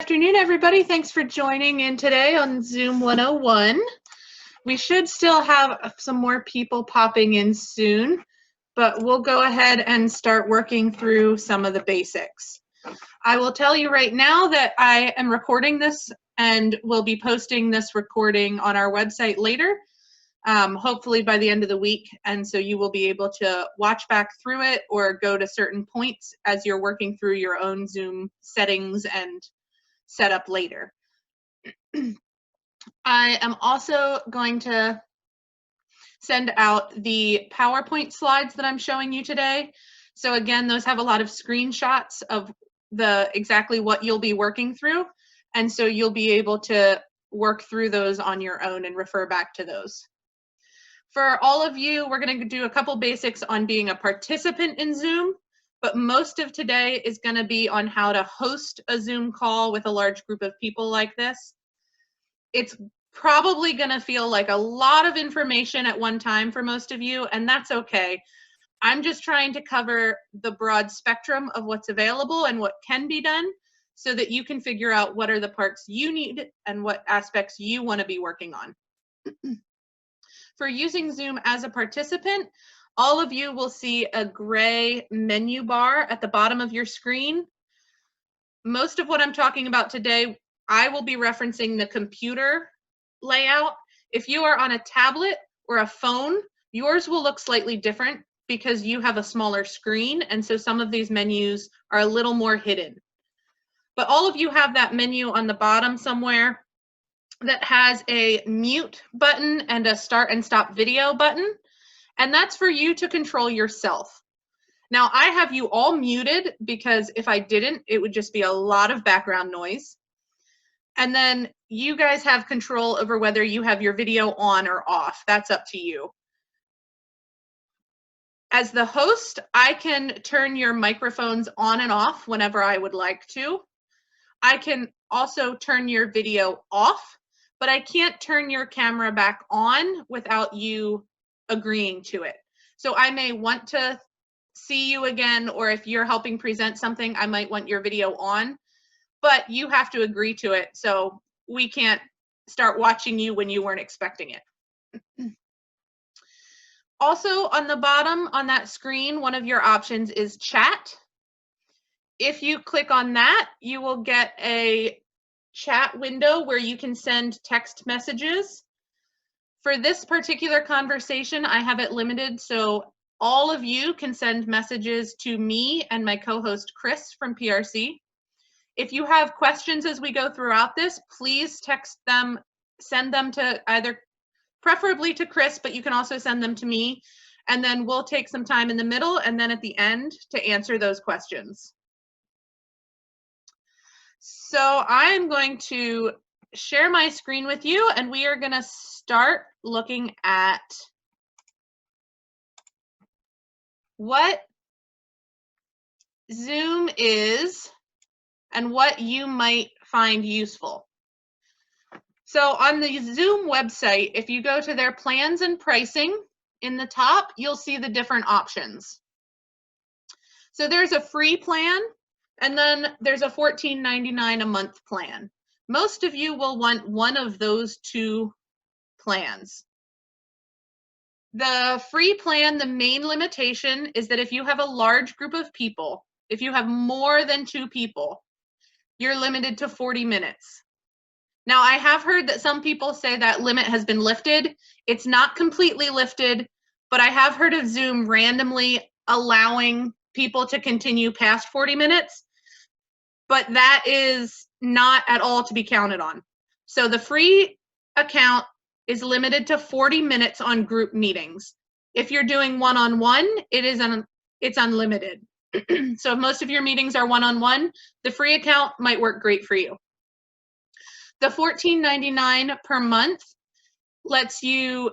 afternoon, everybody. Thanks for joining in today on Zoom 101. We should still have some more people popping in soon, but we'll go ahead and start working through some of the basics. I will tell you right now that I am recording this and will be posting this recording on our website later, hopefully by the end of the week. And so you will be able to watch back through it or go to certain points as you're working through your own Zoom settings and set up later. I am also going to send out the PowerPoint slides that I'm showing you today. So again, those have a lot of screenshots of exactly what you'll be working through. And so you'll be able to work through those on your own and refer back to those. For all of you, we're going to do a couple basics on being a participant in Zoom, but most of today is going to be on how to host a Zoom call with a large group of people like this. It's probably going to feel like a lot of information at one time for most of you, and that's okay. I'm just trying to cover the broad spectrum of what's available and what can be done so that you can figure out what are the parts you need and what aspects you want to be working on. For using Zoom as a participant, all of you will see a gray menu bar at the bottom of your screen. Most of what I'm talking about today, I will be referencing the computer layout. If you are on a tablet or a phone, yours will look slightly different because you have a smaller screen, and so some of these menus are a little more hidden. But all of you have that menu on the bottom somewhere that has a mute button and a start and stop video button, and that's for you to control yourself. Now, I have you all muted because if I didn't, it would just be a lot of background noise. And then you guys have control over whether you have your video on or off. That's up to you. As the host, I can turn your microphones on and off whenever I would like to. I can also turn your video off, but I can't turn your camera back on without you agreeing to it. So I may want to see you again, or if you're helping present something, I might want your video on, but you have to agree to it. So we can't start watching you when you weren't expecting it. Also on the bottom on that screen, one of your options is chat. If you click on that, you will get a chat window where you can send text messages. For this particular conversation, I have it limited, so all of you can send messages to me and my co-host Chris from PRC. If you have questions as we go throughout this, please text them, send them to either, preferably to Chris, but you can also send them to me, and then we'll take some time in the middle and then at the end to answer those questions. So I'm going to share my screen with you, and we are going to start looking at what Zoom is and what you might find useful. So on the Zoom website, if you go to their plans and pricing in the top, you'll see the different options. So there's a free plan, and then there's a $14.99 a month plan. Most of you will want one of those two plans. The free plan, the main limitation is that if you have a large group of people, if you have more than 2 people, you're limited to 40 minutes. Now, I have heard that some people say that limit has been lifted. It's not completely lifted, but I have heard of Zoom randomly allowing people to continue past 40 minutes, but that is not at all to be counted on. So the free account is limited to 40 minutes on group meetings. If you're doing one-on-one, it's unlimited. So if most of your meetings are one-on-one, the free account might work great for you. The $14.99 per month lets you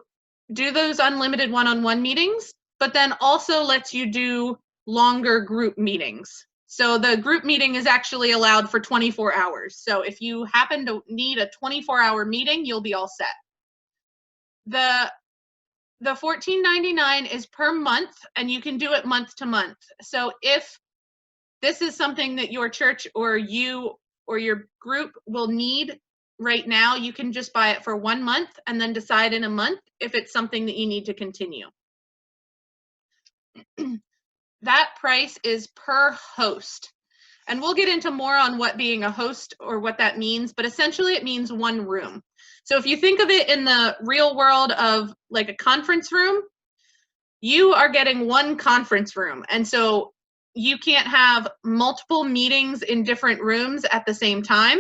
do those unlimited one-on-one meetings, but then also lets you do longer group meetings. So the group meeting is actually allowed for 24 hours. So if you happen to need a 24-hour meeting, you'll be all set. The $14.99 is per month, and you can do it month to month. So if this is something that your church or you or your group will need right now, you can just buy it for 1 month and then decide in a month if it's something that you need to continue. That price is per host. And we'll get into more on what being a host or what that means, but essentially it means one room. So if you think of it in the real world of like a conference room, you are getting one conference room. And so you can't have multiple meetings in different rooms at the same time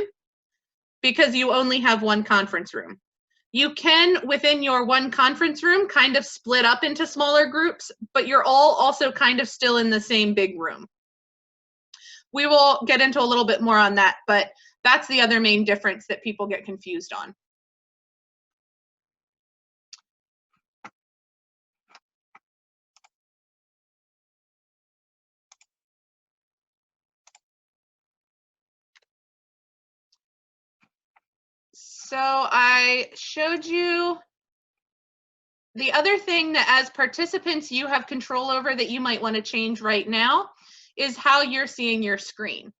because you only have one conference room. You can, within your one conference room, kind of split up into smaller groups, but you're all also kind of still in the same big room. We will get into a little bit more on that, but that's the other main difference that people get confused on. So I showed you the other thing that as participants you have control over that you might want to change right now is how you're seeing your screen.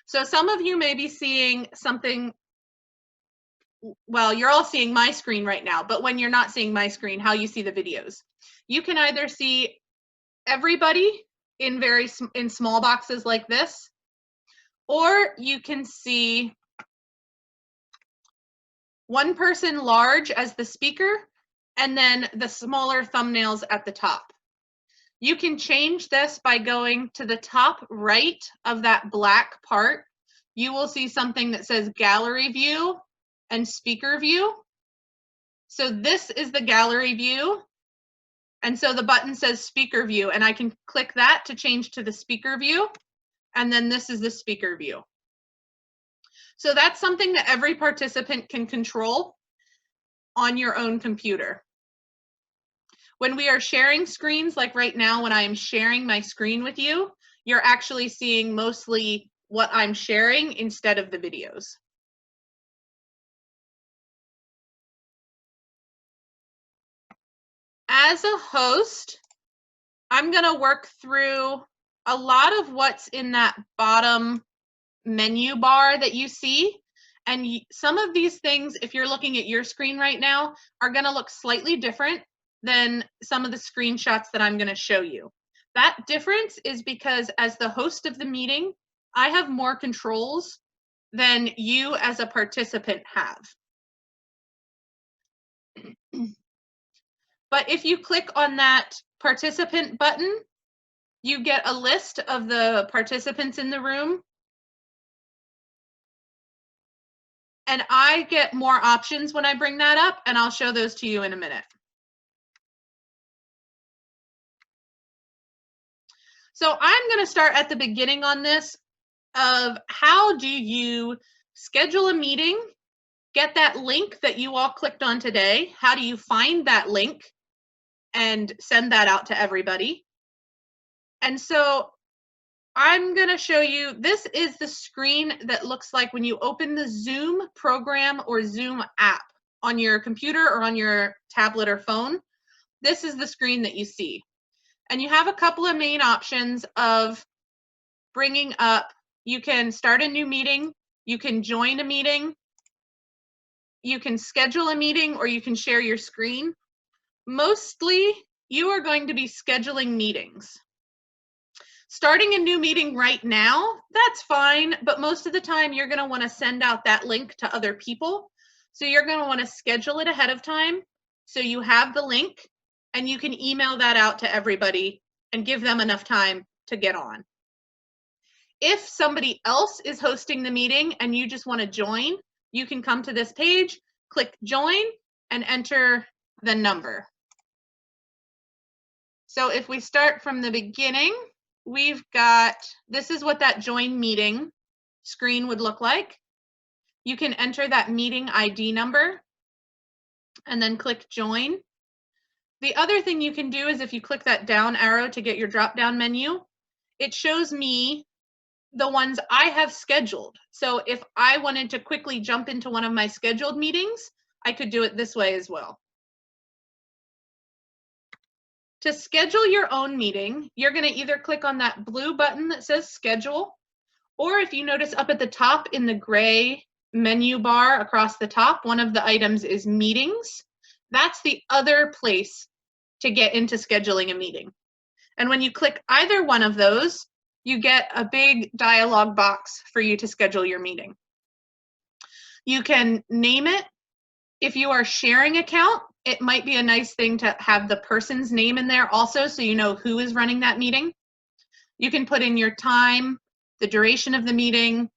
So some of you may be seeing something, well, you're all seeing my screen right now, but when you're not seeing my screen, how you see the videos. You can either see everybody in small boxes like this, or you can see one person large as the speaker and then the smaller thumbnails at the top. You can change this by going to the top right of that black part. You will see something that says gallery view and speaker view. So this is the gallery view. And so the button says speaker view, and I can click that to change to the speaker view. And then this is the speaker view. So that's something that every participant can control on your own computer. When we are sharing screens, like right now when I am sharing my screen with you, you're actually seeing mostly what I'm sharing instead of the videos. As a host, I'm going to work through a lot of what's in that bottom menu bar that you see. And some of these things, if you're looking at your screen right now, are going to look slightly different than some of the screenshots that I'm going to show you. That difference is because as the host of the meeting, I have more controls than you as a participant have. But if you click on that participant button, you get a list of the participants in the room. And I get more options when I bring that up, and I'll show those to you in a minute. So I'm going to start at the beginning on this of how do you schedule a meeting, get that link that you all clicked on today. How do you find that link and send that out to everybody? And so I'm going to show you, this is the screen that looks like when you open the Zoom program or Zoom app on your computer or on your tablet or phone. This is the screen that you see. And you have a couple of main options of bringing up, you can start a new meeting, you can join a meeting, you can schedule a meeting, or you can share your screen. Mostly, you are going to be scheduling meetings. Starting a new meeting right now, that's fine, but most of the time you're going to want to send out that link to other people. So you're going to want to schedule it ahead of time so you have the link and you can email that out to everybody and give them enough time to get on. If somebody else is hosting the meeting and you just want to join, you can come to this page, click join, and enter the number. So if we start from the beginning, we've got, this is what that join meeting screen would look like. You can enter that meeting ID number and then click join. The other thing you can do is if you click that down arrow to get your drop down menu, it shows me the ones I have scheduled. So if I wanted to quickly jump into one of my scheduled meetings, I could do it this way as well. To schedule your own meeting, you're going to either click on that blue button that says schedule, Or if you notice up at the top in the gray menu bar across the top, one of the items is meetings. That's the other place to get into scheduling a meeting. And when you click either one of those, you get a big dialog box for you to schedule your meeting. You can name it. If you are sharing account, it might be a nice thing to have the person's name in there also, so you know who is running that meeting. You can put in your time, the duration of the meeting.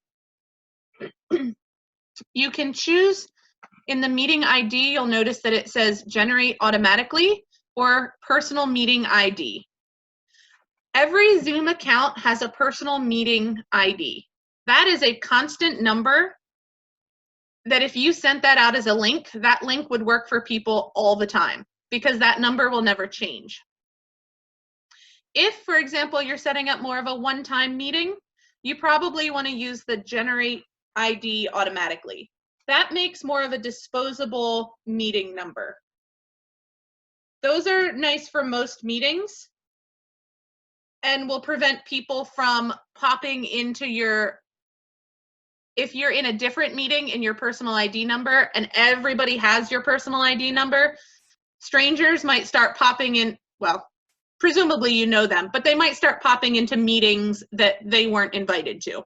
You can choose in the meeting ID, you'll notice that it says generate automatically or personal meeting ID. Every Zoom account has a personal meeting ID. That is a constant number that if you sent that out as a link, that link would work for people all the time because that number will never change. If, for example, you're setting up more of a one-time meeting, you probably want to use the generate ID automatically. That makes more of a disposable meeting number. Those are nice for most meetings and will prevent people from popping into your, if you're in a different meeting in your personal ID number and everybody has your personal ID number, strangers might start popping in, well, presumably you know them, but they might start popping into meetings that they weren't invited to.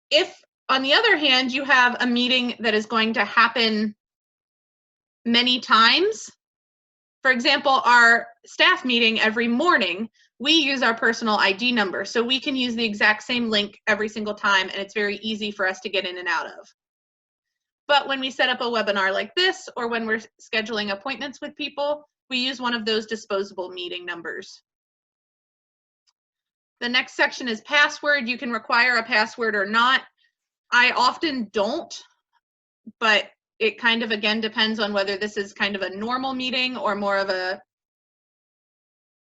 If, on the other hand, you have a meeting that is going to happen many times, for example, our staff meeting every morning, we use our personal ID number, so we can use the exact same link every single time, and it's very easy for us to get in and out of. But when we set up a webinar like this, or when we're scheduling appointments with people, we use one of those disposable meeting numbers. The next section is password. You can require a password or not. I often don't, but it kind of, again, depends on whether this is kind of a normal meeting or more of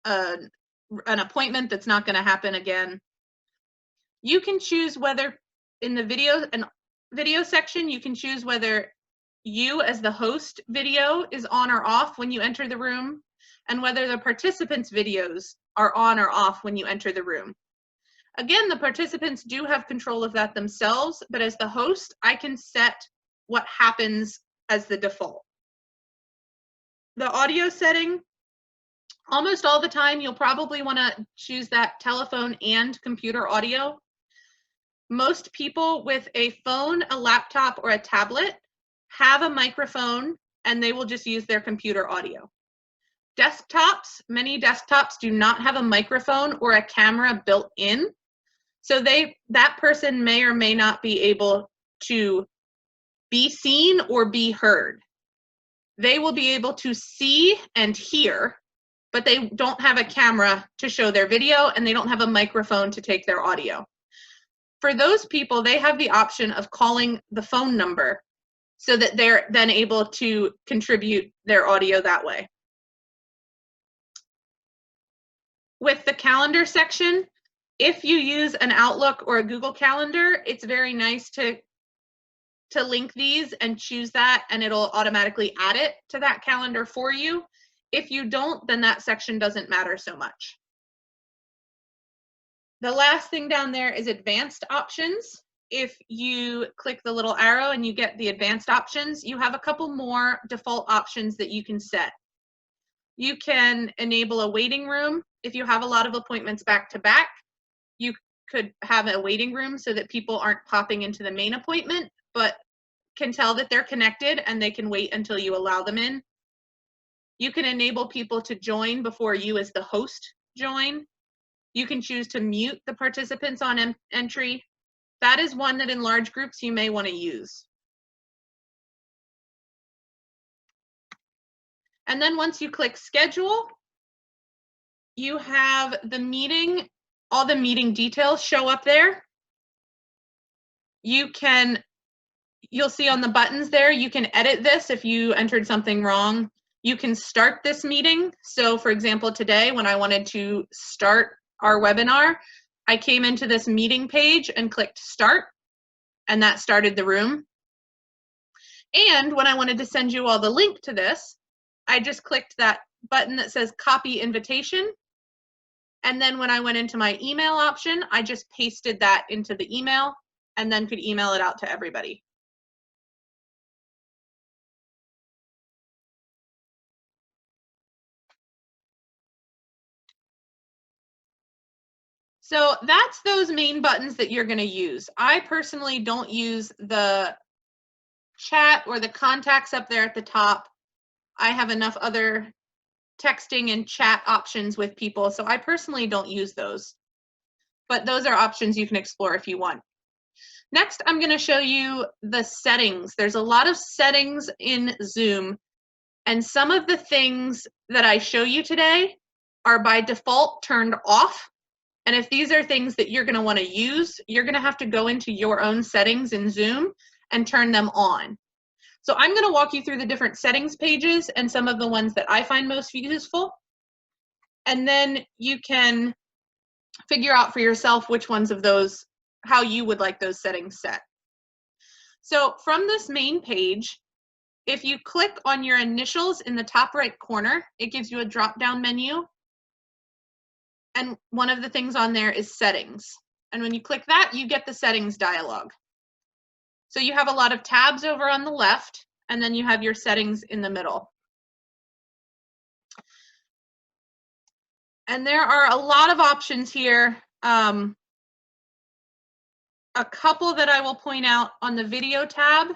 an appointment that's not going to happen again. You can choose whether in the video section, you can choose whether you as the host video is on or off when you enter the room, and whether the participants' videos are on or off when you enter the room. Again, the participants do have control of that themselves, but as the host, I can set what happens as the default. The audio setting, almost all the time, you'll probably want to choose that telephone and computer audio. Most people with a phone, a laptop, or a tablet have a microphone, and they will just use their computer audio. Desktops, many desktops do not have a microphone or a camera built in, so that person may or may not be able to be seen or be heard. They will be able to see and hear, but they don't have a camera to show their video, and they don't have a microphone to take their audio. For those people, they have the option of calling the phone number so that they're then able to contribute their audio that way. With the calendar section, if you use an Outlook or a Google Calendar, it's very nice to link these and choose that, and it'll automatically add it to that calendar for you. If you don't, then that section doesn't matter so much. The last thing down there is advanced options. If you click the little arrow and you get the advanced options, you have a couple more default options that you can set. You can enable a waiting room. If you have a lot of appointments back to back, you could have a waiting room so that people aren't popping into the main appointment, but can tell that they're connected and they can wait until you allow them in. You can enable people to join before you as the host join. You can choose to mute the participants on entry. That is one that in large groups you may want to use. And then once you click schedule, you have the meeting, all the meeting details show up there. You'll see on the buttons there, you can edit this if you entered something wrong. You can start this meeting. So for example, today when I wanted to start our webinar, I came into this meeting page and clicked start, and that started the room. And when I wanted to send you all the link to this, I just clicked that button that says copy invitation, And then when I went into my email option, I just pasted that into the email and then could email it out to everybody. So that's those main buttons that you're going to use. I personally don't use the chat or the contacts up there at the top. I have enough other texting and chat options with people, so I personally don't use those. But those are options you can explore if you want. Next, I'm going to show you the settings. There's a lot of settings in Zoom, and some of the things that I show you today are by default turned off. And if these are things that you're going to want to use, you're going to have to go into your own settings in Zoom and turn them on. So I'm going to walk you through the different settings pages and some of the ones that I find most useful. And then you can figure out for yourself which ones of those, how you would like those settings set. So from this main page, if you click on your initials in the top right corner, it gives you a drop-down menu. And one of the things on there is settings. And when you click that, you get the settings dialog. So you have a lot of tabs over on the left, and then you have your settings in the middle. And there are a lot of options here. A couple that I will point out on the video tab.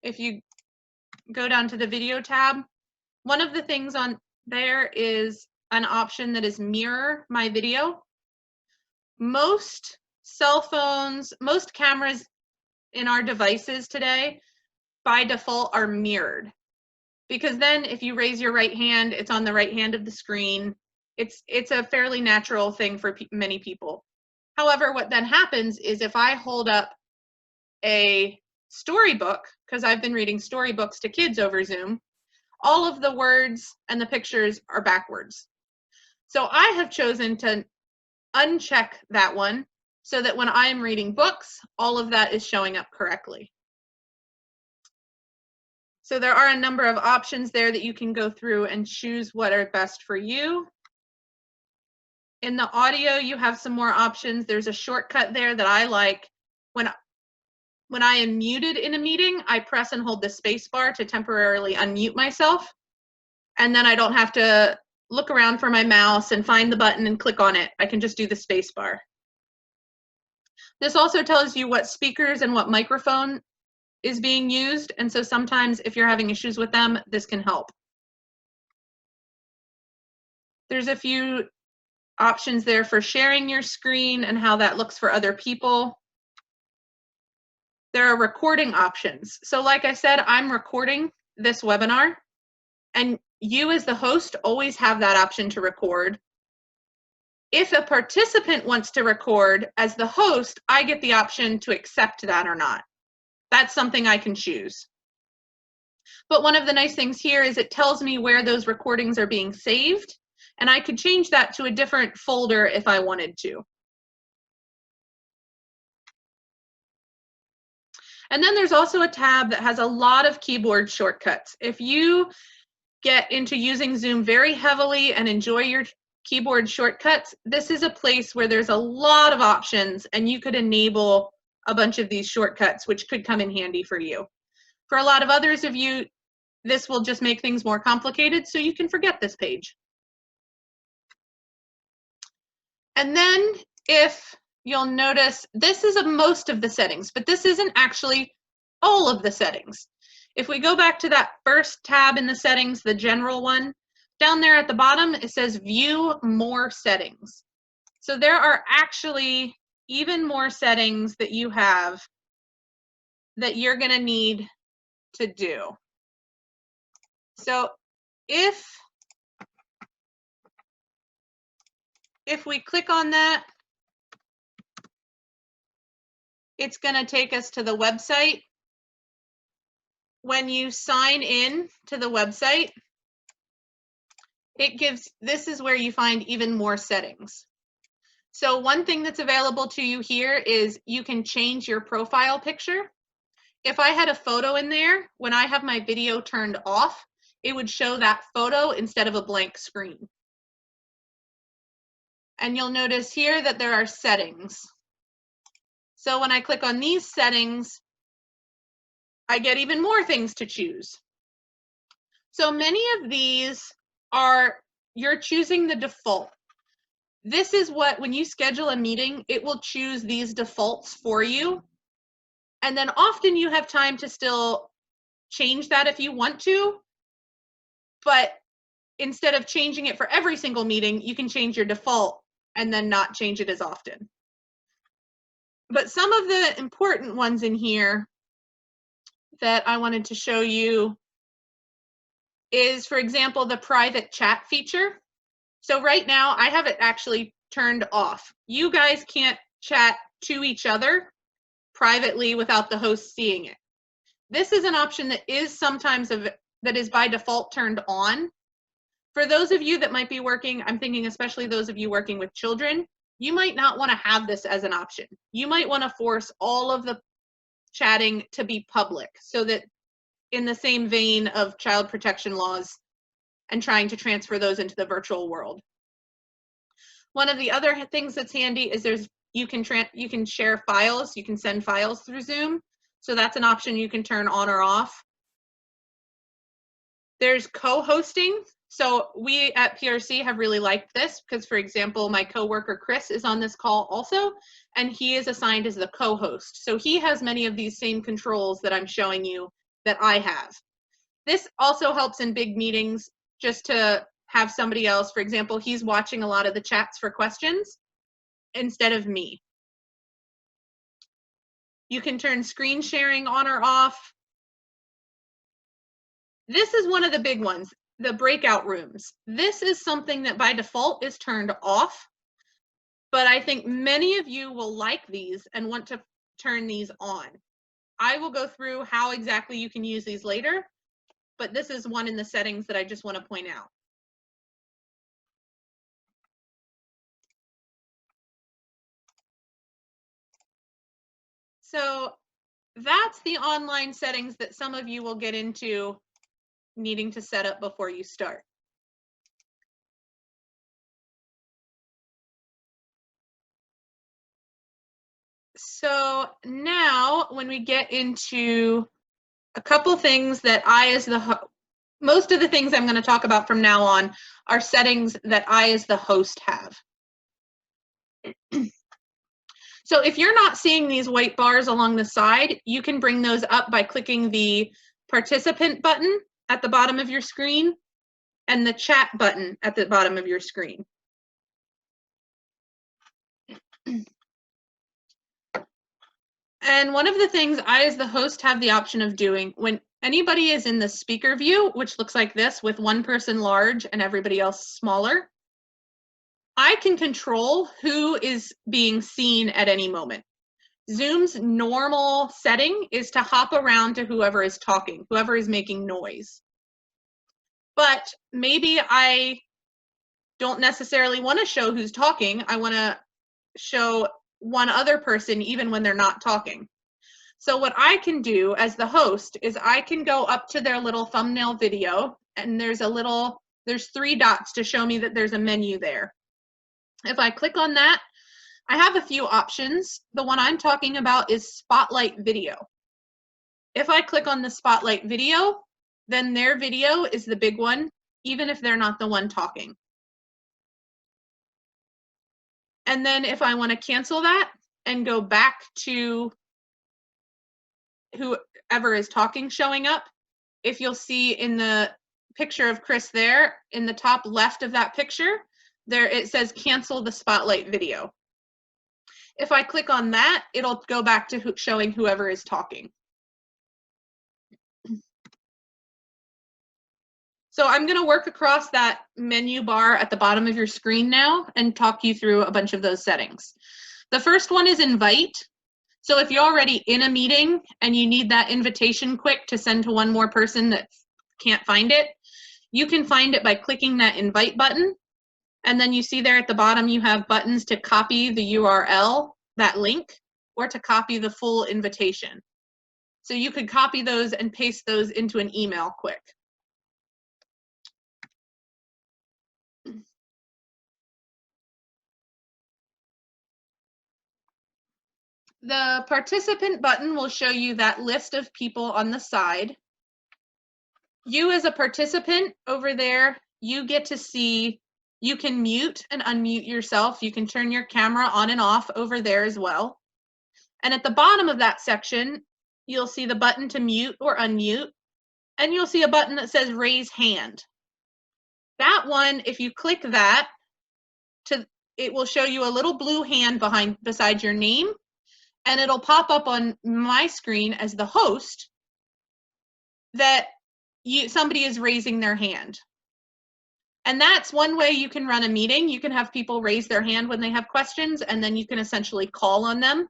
If you go down to the video tab, one of the things on there is an option that is mirror my video. Most cell phones, most cameras in our devices today by default are mirrored, because then if you raise your right hand, it's on the right hand of the screen. It's a fairly natural thing for many people. However, what then happens is if I hold up a storybook, because I've been reading storybooks to kids over Zoom, all of the words and the pictures are backwards. So I have chosen to uncheck that one so that when I'm reading books, all of that is showing up correctly. So there are a number of options there that you can go through and choose what are best for you. In the audio, you have some more options. There's a shortcut there that I like. When I am muted in a meeting, I press and hold the space bar to temporarily unmute myself. And then I don't have to look around for my mouse and find the button and click on it. I can just do the space bar. This also tells you what speakers and what microphone is being used. And so sometimes if you're having issues with them, this can help. There's a few options there for sharing your screen and how that looks for other people. There are recording options. So like I said, I'm recording this webinar, and you as the host always have that option to record. If a participant wants to record as the host, I get the option to accept that or not. That's something I can choose. But one of the nice things here is it tells me where those recordings are being saved, and I could change that to a different folder if I wanted to. And then there's also a tab that has a lot of keyboard shortcuts. If you get into using Zoom very heavily and enjoy your keyboard shortcuts, this is a place where there's a lot of options and you could enable a bunch of these shortcuts, which could come in handy for you. For a lot of others of you, this will just make things more complicated, so you can forget this page. And then if you'll notice, this is most of the settings, but this isn't actually all of the settings. If we go back to that first tab in the settings, the general one, down there at the bottom, it says view more settings. So there are actually even more settings that you have that you're going to need to do. So if we click on that, it's going to take us to the website. When you sign in to the website, this is where you find even more settings. So one thing that's available to you here is you can change your profile picture. If I had a photo in there, when I have my video turned off, it would show that photo instead of a blank screen. And you'll notice here that there are settings. So when I click on these settings, I get even more things to choose. So many of these are, you're choosing the default. This is what, when you schedule a meeting, it will choose these defaults for you. And then often you have time to still change that if you want to. But instead of changing it for every single meeting, you can change your default and then not change it as often. But some of the important ones in here that I wanted to show you is, for example, the private chat feature. So right now I have it actually turned off. You guys can't chat to each other privately without the host seeing it. This is an option that is sometimes that is by default turned on. For those of you that might be working, I'm thinking especially those of you working with children, you might not want to have this as an option. You might want to force all of the chatting to be public, so that in the same vein of child protection laws and trying to transfer those into the virtual world. One of the other things that's handy is you can share files, you can send files through Zoom. So that's an option you can turn on or off. There's co-hosting. So we at PRC have really liked this because, for example, my coworker Chris is on this call also, and he is assigned as the co-host. So he has many of these same controls that I'm showing you that I have. This also helps in big meetings, just to have somebody else, for example, he's watching a lot of the chats for questions instead of me. You can turn screen sharing on or off. This is one of the big ones, the breakout rooms. This is something that by default is turned off, but I think many of you will like these and want to turn these on. I will go through how exactly you can use these later, but this is one in the settings that I just want to point out. So that's the online settings that some of you will get into needing to set up before you start. So now when we get into a couple things that most of the things I'm going to talk about from now on are settings that I as the host have. So if you're not seeing these white bars along the side, you can bring those up by clicking the participant button at the bottom of your screen and the chat button at the bottom of your screen. And one of the things I as the host have the option of doing when anybody is in the speaker view, which looks like this with one person large and everybody else smaller, I can control who is being seen at any moment. Zoom's normal setting is to hop around to whoever is talking, whoever is making noise. But maybe I don't necessarily want to show who's talking. I want to show one other person even when they're not talking. So what I can do as the host is I can go up to their little thumbnail video, and there's 3 dots to show me that there's a menu there. If I click on that, I have a few options. The one I'm talking about is Spotlight Video. If I click on the Spotlight Video, then their video is the big one, even if they're not the one talking. And then if I want to cancel that and go back to whoever is talking showing up, if you'll see in the picture of Chris there, in the top left of that picture, there it says cancel the Spotlight Video. If I click on that, it'll go back to showing whoever is talking. So I'm going to work across that menu bar at the bottom of your screen now and talk you through a bunch of those settings. The first one is invite. So if you're already in a meeting and you need that invitation quick to send to one more person that can't find it, you can find it by clicking that invite button. And then you see there at the bottom, you have buttons to copy the URL, that link, or to copy the full invitation. So you could copy those and paste those into an email quick. The participant button will show you that list of people on the side. You as a participant over there, you get to see, you can mute and unmute yourself. You can turn your camera on and off over there as well. And at the bottom of that section, you'll see the button to mute or unmute, and you'll see a button that says raise hand. That one, if you click that, it will show you a little blue hand beside your name, and it'll pop up on my screen as the host that somebody is raising their hand. And that's one way you can run a meeting. You can have people raise their hand when they have questions, and then you can essentially call on them.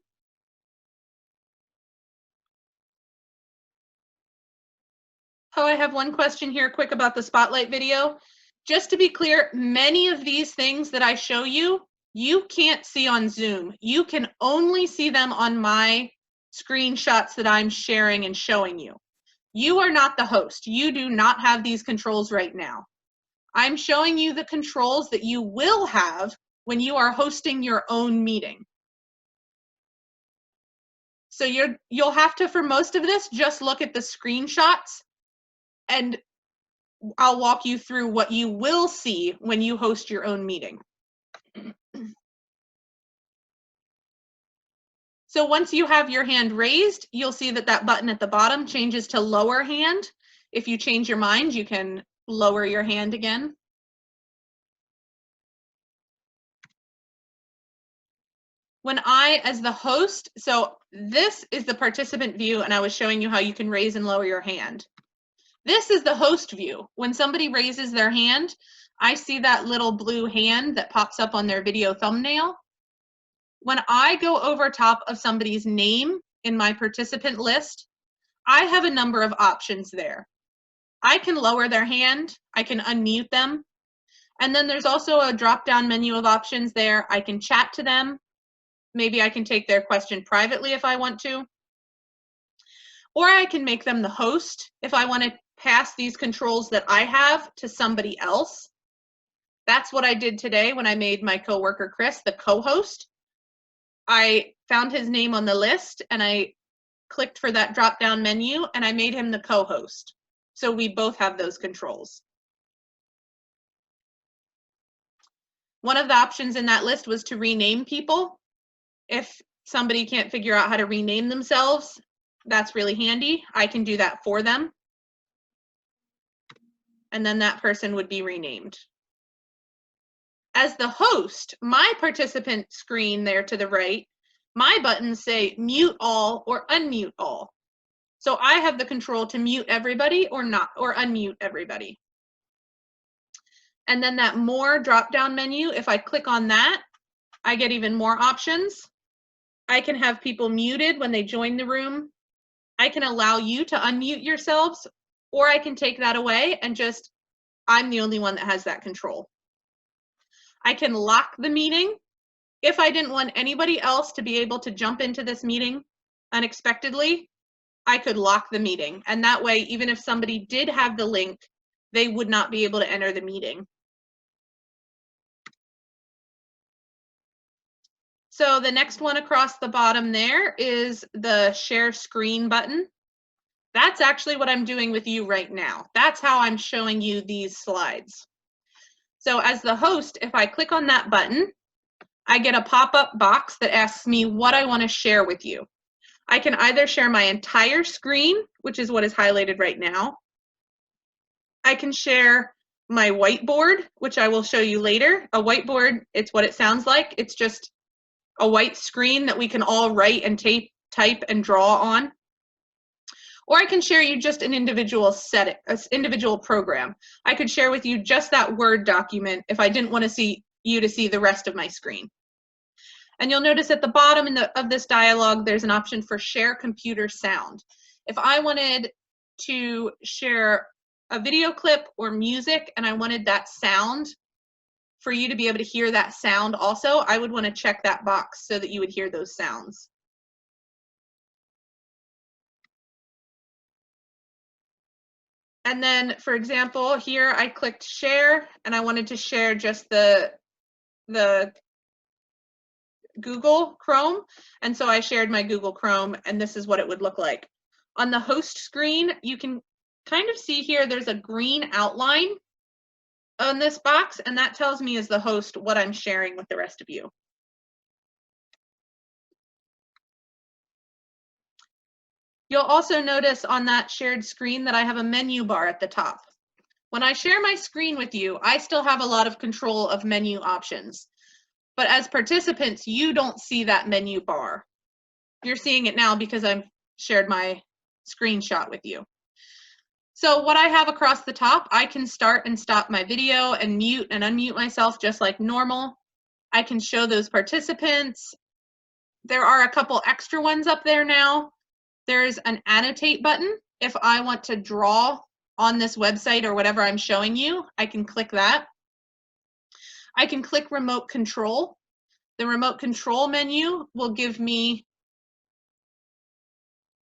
Oh, I have one question here quick about the spotlight video. Just to be clear, many of these things that I show you, you can't see on Zoom. You can only see them on my screenshots that I'm sharing and showing you. You are not the host. You do not have these controls right now. I'm showing you the controls that you will have when you are hosting your own meeting. So you'll have to, for most of this, just look at the screenshots, and I'll walk you through what you will see when you host your own meeting. So once you have your hand raised, you'll see that that button at the bottom changes to lower hand. If you change your mind, you can lower your hand again. When I, as the host, so this is the participant view, and I was showing you how you can raise and lower your hand. This is the host view. When somebody raises their hand, I see that little blue hand that pops up on their video thumbnail. When I go over top of somebody's name in my participant list, I have a number of options there. I can lower their hand, I can unmute them, and then there's also a drop-down menu of options there. I can chat to them. Maybe I can take their question privately if I want to. Or I can make them the host if I want to pass these controls that I have to somebody else. That's what I did today when I made my coworker Chris the co-host. I found his name on the list and I clicked for that drop-down menu and I made him the co-host. So we both have those controls. One of the options in that list was to rename people. If somebody can't figure out how to rename themselves, that's really handy. I can do that for them. And then that person would be renamed. As the host, my participant screen there to the right, my buttons say mute all or unmute all. So I have the control to mute everybody or not, or unmute everybody. And then that more drop-down menu, if I click on that, I get even more options. I can have people muted when they join the room. I can allow you to unmute yourselves, or I can take that away and just, I'm the only one that has that control. I can lock the meeting. If I didn't want anybody else to be able to jump into this meeting unexpectedly, I could lock the meeting. And that way, even if somebody did have the link, they would not be able to enter the meeting. So the next one across the bottom there is the share screen button. That's actually what I'm doing with you right now. That's how I'm showing you these slides. So as the host, if I click on that button, I get a pop-up box that asks me what I want to share with you. I can either share my entire screen, which is what is highlighted right now. I can share my whiteboard, which I will show you later. A whiteboard, it's what it sounds like. It's just a white screen that we can all write and type and draw on. Or I can share you just an individual individual program. I could share with you just that Word document if I didn't want to see the rest of my screen. And you'll notice at the bottom of this dialog, there's an option for share computer sound. If I wanted to share a video clip or music and I wanted that sound for you to be able to hear that sound also, I would want to check that box so that you would hear those sounds. And then, for example, here I clicked share and I wanted to share just the Google Chrome, and so I shared my Google Chrome, and this is what it would look like. On the host screen, you can kind of see here there's a green outline on this box, and that tells me as the host what I'm sharing with the rest of you. You'll also notice on that shared screen that I have a menu bar at the top. When I share my screen with you, I still have a lot of control of menu options. But as participants, you don't see that menu bar. You're seeing it now because I've shared my screenshot with you. So what I have across the top, I can start and stop my video and mute and unmute myself just like normal. I can show those participants. There are a couple extra ones up there now. There's an annotate button. If I want to draw on this website or whatever I'm showing you, I can click that. I can click remote control. The remote control menu will give me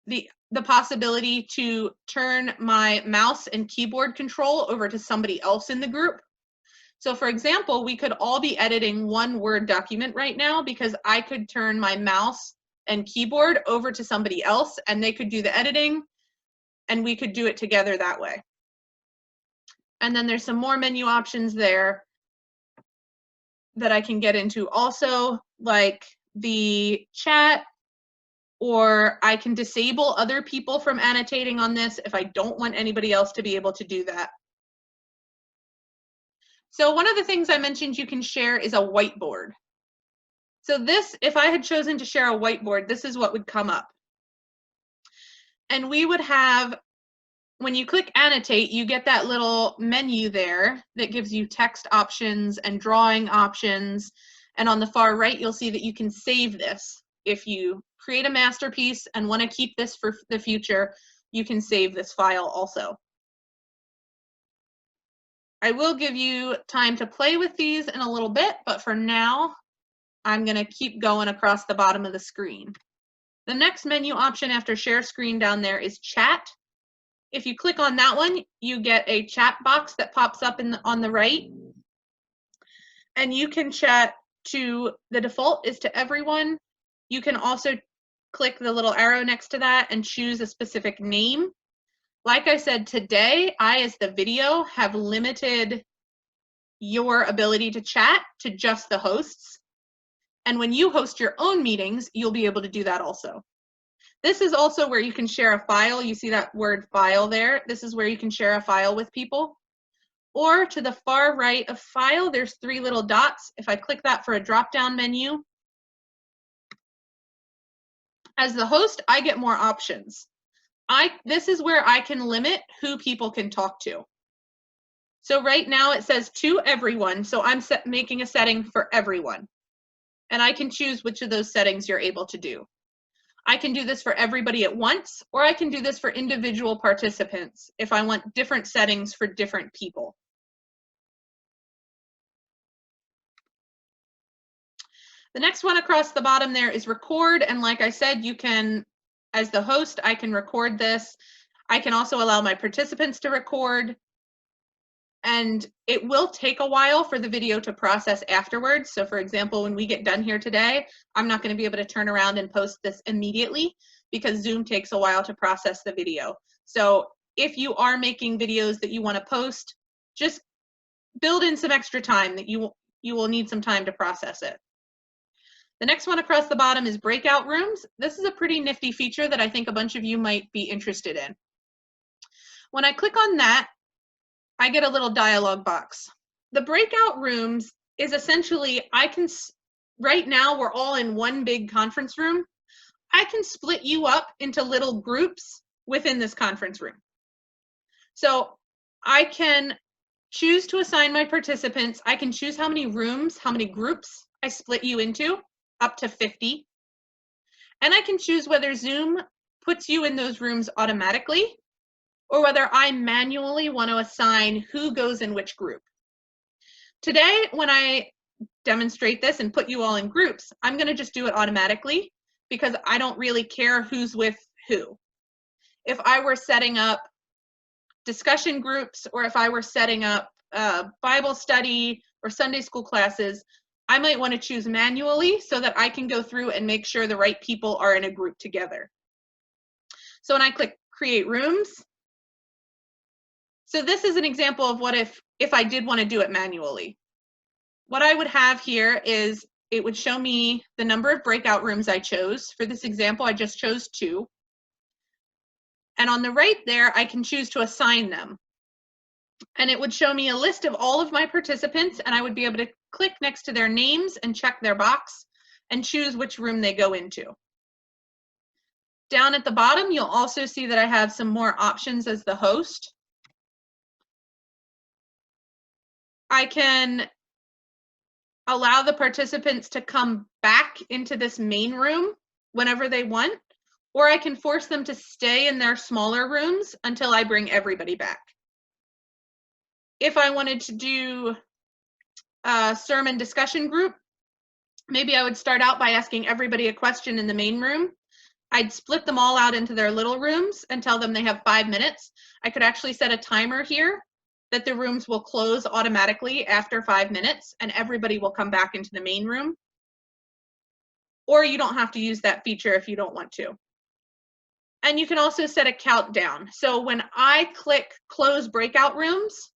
the possibility to turn my mouse and keyboard control over to somebody else in the group. So for example, we could all be editing one Word document right now because I could turn my mouse and keyboard over to somebody else and they could do the editing and we could do it together that way. And then there's some more menu options there that I can get into also, like the chat, or I can disable other people from annotating on this if I don't want anybody else to be able to do that. So one of the things I mentioned you can share is a whiteboard. So this, if I had chosen to share a whiteboard, this is what would come up. And we would have, when you click annotate, you get that little menu there that gives you text options and drawing options. And on the far right, you'll see that you can save this. If you create a masterpiece and want to keep this for the future, you can save this file also. I will give you time to play with these in a little bit, but for now, I'm going to keep going across the bottom of the screen. The next menu option after share screen down there is chat. If you click on that one, you get a chat box that pops up on the right. And you can chat to, the default is to everyone. You can also click the little arrow next to that and choose a specific name. Like I said, today, I, as the video, have limited your ability to chat to just the hosts. And when you host your own meetings, you'll be able to do that also. This is also where you can share a file. You see that word file there. This is where you can share a file with people. Or to the far right of file, there's 3 little dots. If I click that for a drop-down menu, as the host, I get more options. This is where I can limit who people can talk to. So right now it says to everyone, so I'm making a setting for everyone. And I can choose which of those settings you're able to do. I can do this for everybody at once, or I can do this for individual participants if I want different settings for different people. The next one across the bottom there is record. And like I said, you can, as the host, I can record this. I can also allow my participants to record. And it will take a while for the video to process afterwards. So for example, when we get done here today, I'm not going to be able to turn around and post this immediately because Zoom takes a while to process the video. So if you are making videos that you want to post, just build in some extra time that you will need some time to process it. The next one across the bottom is breakout rooms. This is a pretty nifty feature that I think a bunch of you might be interested in. When I click on that, I get a little dialog box. The breakout rooms is essentially, right now we're all in one big conference room. I can split you up into little groups within this conference room. So I can choose to assign my participants. I can choose how many rooms, how many groups I split you into, up to 50. And I can choose whether Zoom puts you in those rooms automatically or whether I manually want to assign who goes in which group. Today, when I demonstrate this and put you all in groups, I'm going to just do it automatically because I don't really care who's with who. If I were setting up discussion groups or if I were setting up Bible study or Sunday school classes, I might want to choose manually so that I can go through and make sure the right people are in a group together. So when I click create rooms, so this is an example of what if I did want to do it manually. What I would have here is it would show me the number of breakout rooms I chose. For this example, I just chose 2. And on the right there, I can choose to assign them. And it would show me a list of all of my participants, and I would be able to click next to their names and check their box and choose which room they go into. Down at the bottom, you'll also see that I have some more options as the host. I can allow the participants to come back into this main room whenever they want, or I can force them to stay in their smaller rooms until I bring everybody back. If I wanted to do a sermon discussion group, maybe I would start out by asking everybody a question in the main room. I'd split them all out into their little rooms and tell them they have 5 minutes. I could actually set a timer here that the rooms will close automatically after 5 minutes and everybody will come back into the main room. Or you don't have to use that feature if you don't want to. And you can also set a countdown. So when I click close breakout rooms,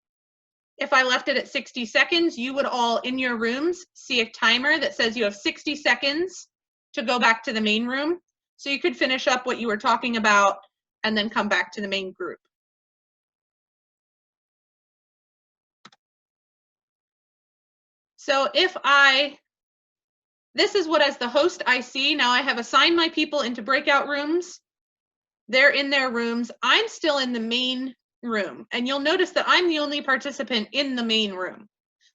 if I left it at 60 seconds, you would all in your rooms see a timer that says you have 60 seconds to go back to the main room. So you could finish up what you were talking about and then come back to the main group. So this is what as the host I see. Now I have assigned my people into breakout rooms. They're in their rooms. I'm still in the main room. And you'll notice that I'm the only participant in the main room.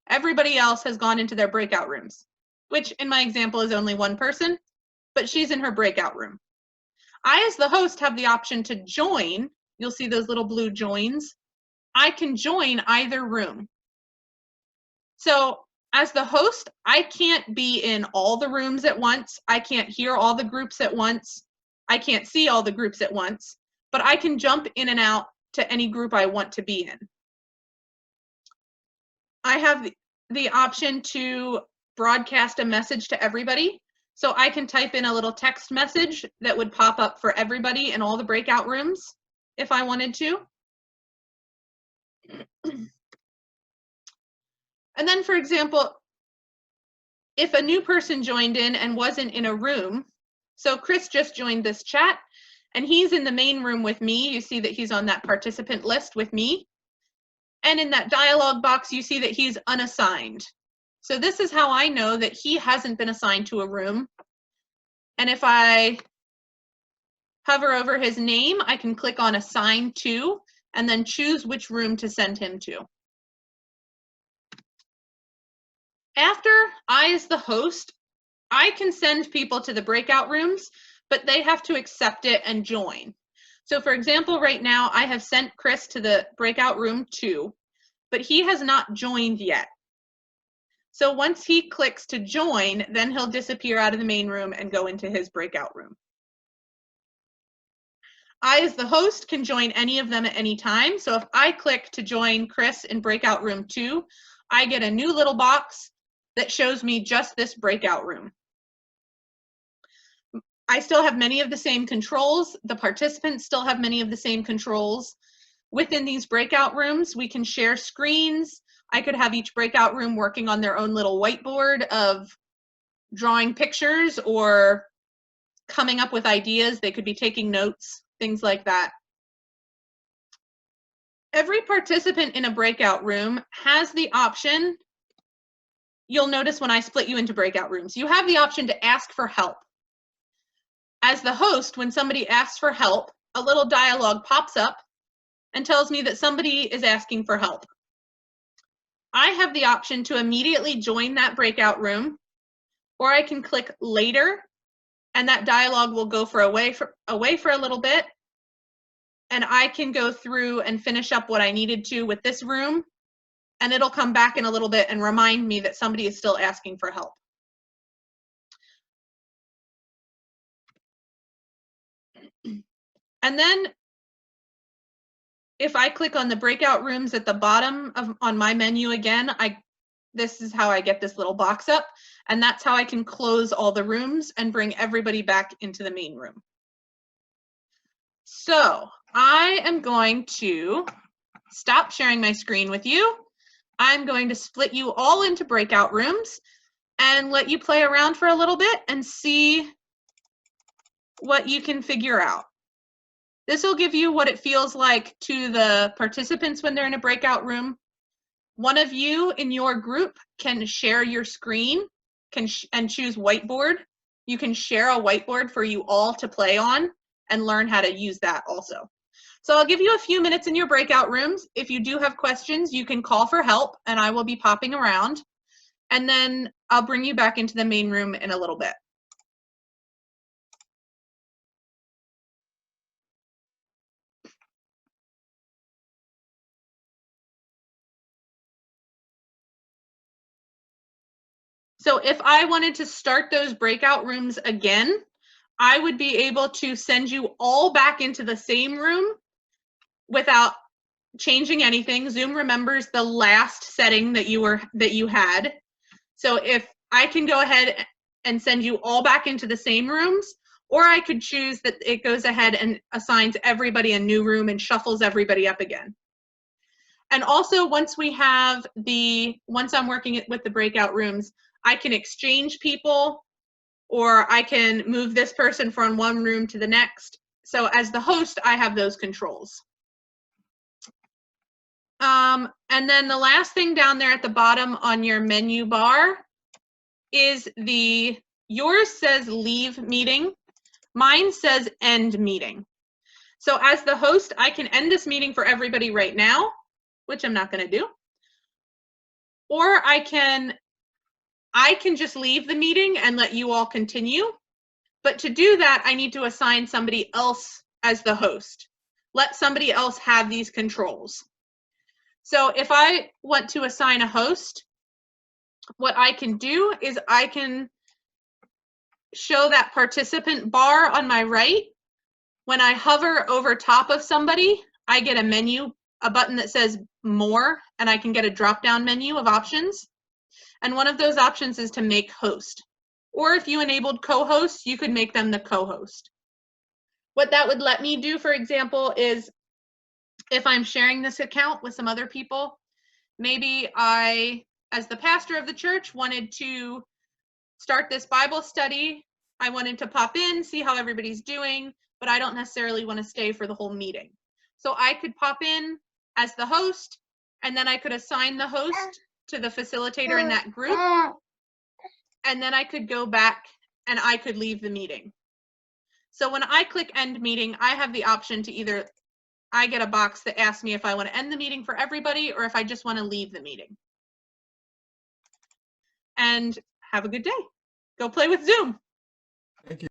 Everybody else has gone into their breakout rooms, which in my example is only one person, but she's in her breakout room. I, as the host, have the option to join. You'll see those little blue joins. I can join either room. So as the host, I can't be in all the rooms at once. I can't hear all the groups at once. I can't see all the groups at once, but I can jump in and out to any group I want to be in. I have the option to broadcast a message to everybody. So I can type in a little text message that would pop up for everybody in all the breakout rooms if I wanted to. And then, for example, if a new person joined in and wasn't in a room, so Chris just joined this chat and he's in the main room with me. You see that he's on that participant list with me. And in that dialog box, you see that he's unassigned. So this is how I know that he hasn't been assigned to a room. And if I hover over his name, I can click on assign to and then choose which room to send him to. After I, as the host, I can send people to the breakout rooms, but they have to accept it and join. So for example, right now I have sent Chris to the breakout room 2, but he has not joined yet. So once he clicks to join, then he'll disappear out of the main room and go into his breakout room. I, as the host, can join any of them at any time. So if I click to join Chris in breakout room 2, I get a new little box that shows me just this breakout room. I still have many of the same controls. The participants still have many of the same controls. Within these breakout rooms, we can share screens. I could have each breakout room working on their own little whiteboard of drawing pictures or coming up with ideas. They could be taking notes, things like that. Every participant in a breakout room has the option. You'll notice when I split you into breakout rooms, you have the option to ask for help. As the host, when somebody asks for help, a little dialog pops up and tells me that somebody is asking for help. I have the option to immediately join that breakout room, or I can click later and that dialog will go away for a little bit, and I can go through and finish up what I needed to with this room, and it'll come back in a little bit and remind me that somebody is still asking for help. And then if I click on the breakout rooms at the bottom on my menu again, this is how I get this little box up, and that's how I can close all the rooms and bring everybody back into the main room. So I am going to stop sharing my screen with you. I'm going to split you all into breakout rooms and let you play around for a little bit and see what you can figure out. This will give you what it feels like to the participants when they're in a breakout room. One of you in your group can share your screen and choose whiteboard. You can share a whiteboard for you all to play on and learn how to use that also. So I'll give you a few minutes in your breakout rooms. If you do have questions, you can call for help and I will be popping around. And then I'll bring you back into the main room in a little bit. So if I wanted to start those breakout rooms again, I would be able to send you all back into the same room without changing anything. Zoom remembers the last setting that you had. So if I can go ahead and send you all back into the same rooms, or I could choose that it goes ahead and assigns everybody a new room and shuffles everybody up again. And also once I'm working with the breakout rooms, I can exchange people, or I can move this person from one room to the next. So as the host, I have those controls. And then the last thing down there at the bottom on your menu bar is yours says leave meeting, mine says end meeting. So as the host, I can end this meeting for everybody right now, which I'm not going to do. Or I can just leave the meeting and let you all continue. But to do that, I need to assign somebody else as the host. Let somebody else have these controls. So if I want to assign a host, what I can do is I can show that participant bar on my right. When I hover over top of somebody, I get a button that says more, and I can get a drop-down menu of options. And one of those options is to make host. Or if you enabled co-host, you could make them the co-host. What that would let me do, for example, is if I'm sharing this account with some other people, maybe I, as the pastor of the church, wanted to start this Bible study. I wanted to pop in, see how everybody's doing, but I don't necessarily want to stay for the whole meeting. So I could pop in as the host, and then I could assign the host to the facilitator in that group, and then I could go back and I could leave the meeting. So when I click end meeting, I have the option to either, I get a box that asks me if I want to end the meeting for everybody or if I just want to leave the meeting. And have a good day. Go play with Zoom. Thank you.